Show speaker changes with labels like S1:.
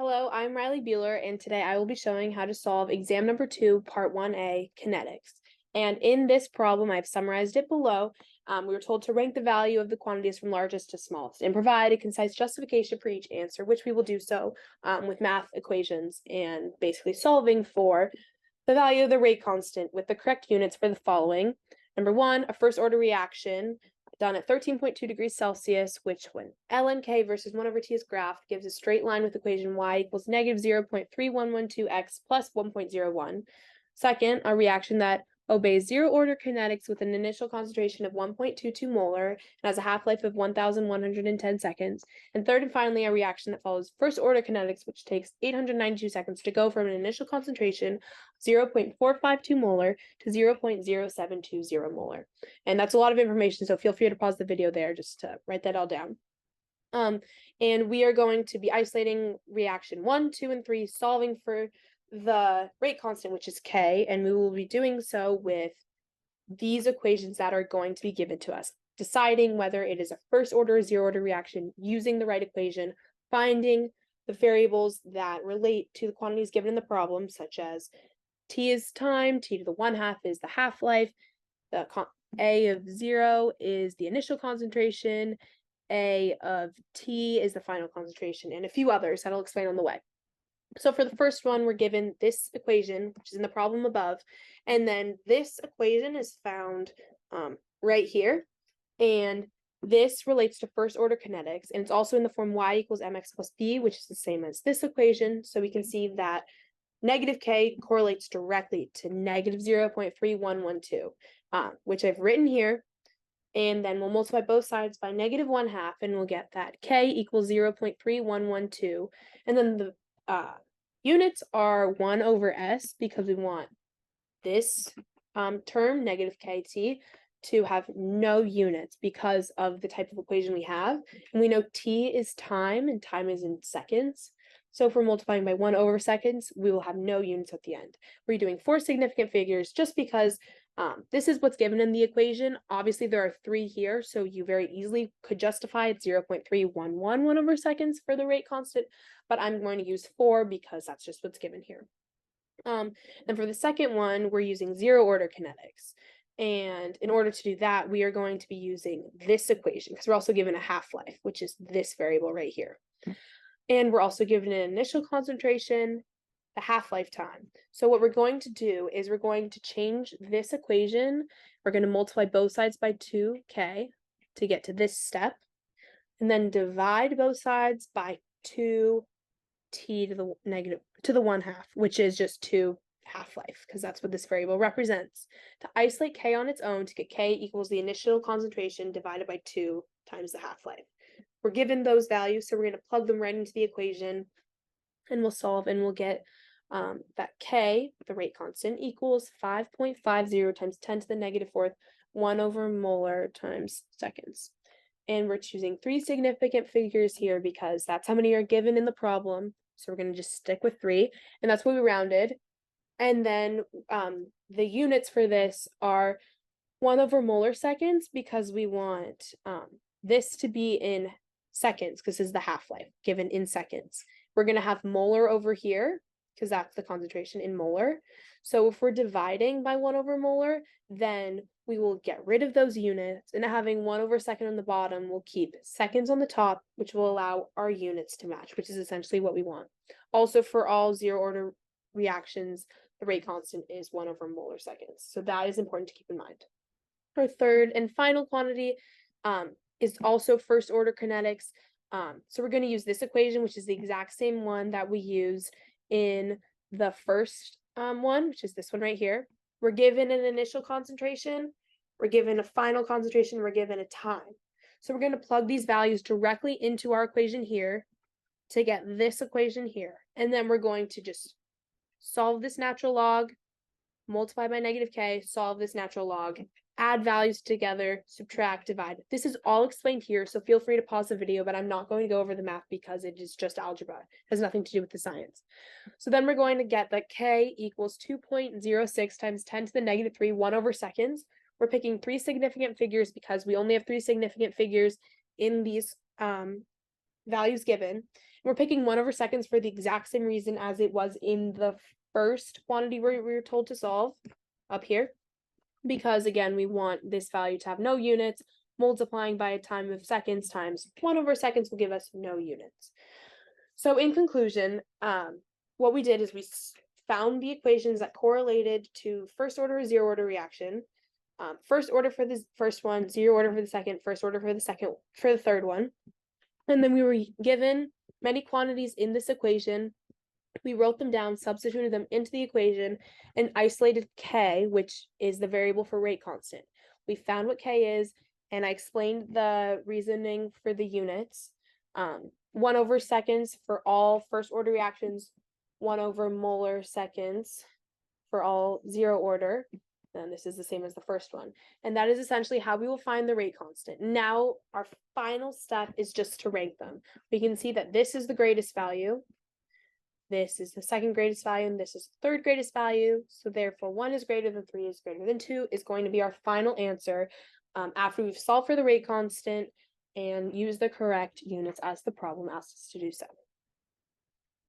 S1: Hello, I'm Riley Bueller, and today I will be showing how to solve exam number 2, part 1A, kinetics. And in this problem, I've summarized it below. We were told to rank the value of the quantities from largest to smallest and provide a concise justification for each answer, which we will do so with math equations and basically solving for the value of the rate constant with the correct units for the following. Number 1, a first order reaction done at 13.2 degrees Celsius, which when ln(k) versus 1 over t is graphed, gives a straight line with equation y equals negative 0.3112x plus 1.01. Second, a reaction that obeys zero-order kinetics with an initial concentration of 1.22 molar and has a half-life of 1,110 seconds. And third and finally, a reaction that follows first-order kinetics, which takes 892 seconds to go from an initial concentration of 0.452 molar to 0.0720 molar. And that's a lot of information, so feel free to pause the video there just to write that all down. And we are going to be isolating reaction 1, 2, and 3, solving for the rate constant, which is K, and we will be doing so with these equations that are going to be given to us, deciding whether it is a first order or zero order reaction using the right equation, finding the variables that relate to the quantities given in the problem, such as T is time, T to the 1/2 is the half-life, the A of 0 is the initial concentration, A of T is the final concentration, and a few others that I'll explain on the way. So for the first one, we're given this equation, which is in the problem above, and then this equation is found right here, and this relates to first order kinetics, and it's also in the form y equals mx plus b, which is the same as this equation, so we can see that negative k correlates directly to negative 0.3112, which I've written here, and then we'll multiply both sides by negative 1/2, and we'll get that k equals 0.3112, and then the units are 1 over s because we want this term, negative kt, to have no units because of the type of equation we have. And we know t is time, and time is in seconds. So if we're multiplying by 1 over seconds, we will have no units at the end. We're doing 4 significant figures just because this is what's given in the equation. Obviously, there are 3 here, so you very easily could justify it 0.3111 over seconds for the rate constant, but I'm going to use 4 because that's just what's given here. And for the second one, we're using zero-order kinetics. And in order to do that, we are going to be using this equation because we're also given a half-life, which is this variable right here. And we're also given an initial concentration, the half-life time. So what we're going to do is we're going to change this equation. We're going to multiply both sides by 2k to get to this step, and then divide both sides by 2t to the negative to the 1/2, which is just 2 half-life, because that's what this variable represents. To isolate k on its own, to get k equals the initial concentration divided by 2 times the half-life. We're given those values, so we're going to plug them right into the equation, and we'll solve, and we'll get that k, the rate constant, equals 5.50 times 10 to the negative 4th, 1 over molar times seconds. And we're choosing 3 significant figures here because that's how many are given in the problem. So we're going to just stick with 3, and that's what we rounded. And then the units for this are 1 over molar seconds because we want this to be in seconds because this is the half-life given in seconds. We're going to have molar over here because that's the concentration in molar. So if we're dividing by 1 over molar, then we will get rid of those units, and having 1 over second on the bottom, we'll keep seconds on the top, which will allow our units to match, which is essentially what we want. Also, for all zero-order reactions, the rate constant is 1 over molar seconds. So that is important to keep in mind. Our third and final quantity is also first order kinetics. So we're going to use this equation, which is the exact same one that we use in the first one, which is this one right here. We're given an initial concentration, we're given a final concentration, we're given a time. So we're going to plug these values directly into our equation here to get this equation here. And then we're going to just solve this natural log, multiply by negative k, solve this natural log, add values together, subtract, divide. This is all explained here, so feel free to pause the video, but I'm not going to go over the math because it is just algebra. It has nothing to do with the science. So then we're going to get that k equals 2.06 times 10 to the negative 3, 1 over seconds. We're picking 3 significant figures because we only have 3 significant figures in these values given. We're picking 1/2 for the exact same reason as it was in the first quantity we were told to solve up here. Because again, we want this value to have no units, multiplying by a time of seconds times 1/2 will give us no units. So in conclusion, what we did is we found the equations that correlated to first order, zero order reaction. First order for the first one, zero order for the second, first order for the third one. And then we were given many quantities in this equation. We wrote them down, substituted them into the equation, and isolated K, which is the variable for rate constant. We found what K is, and I explained the reasoning for the units. 1/2 for all first order reactions, 1/molar seconds for all zero order. And this is the same as the first one. And that is essentially how we will find the rate constant. Now, our final step is just to rank them. We can see that this is the greatest value. This is the second greatest value, and this is the third greatest value. So therefore, 1 is greater than 3 is greater than 2 is going to be our final answer after we've solved for the rate constant and use the correct units as the problem asks us to do so.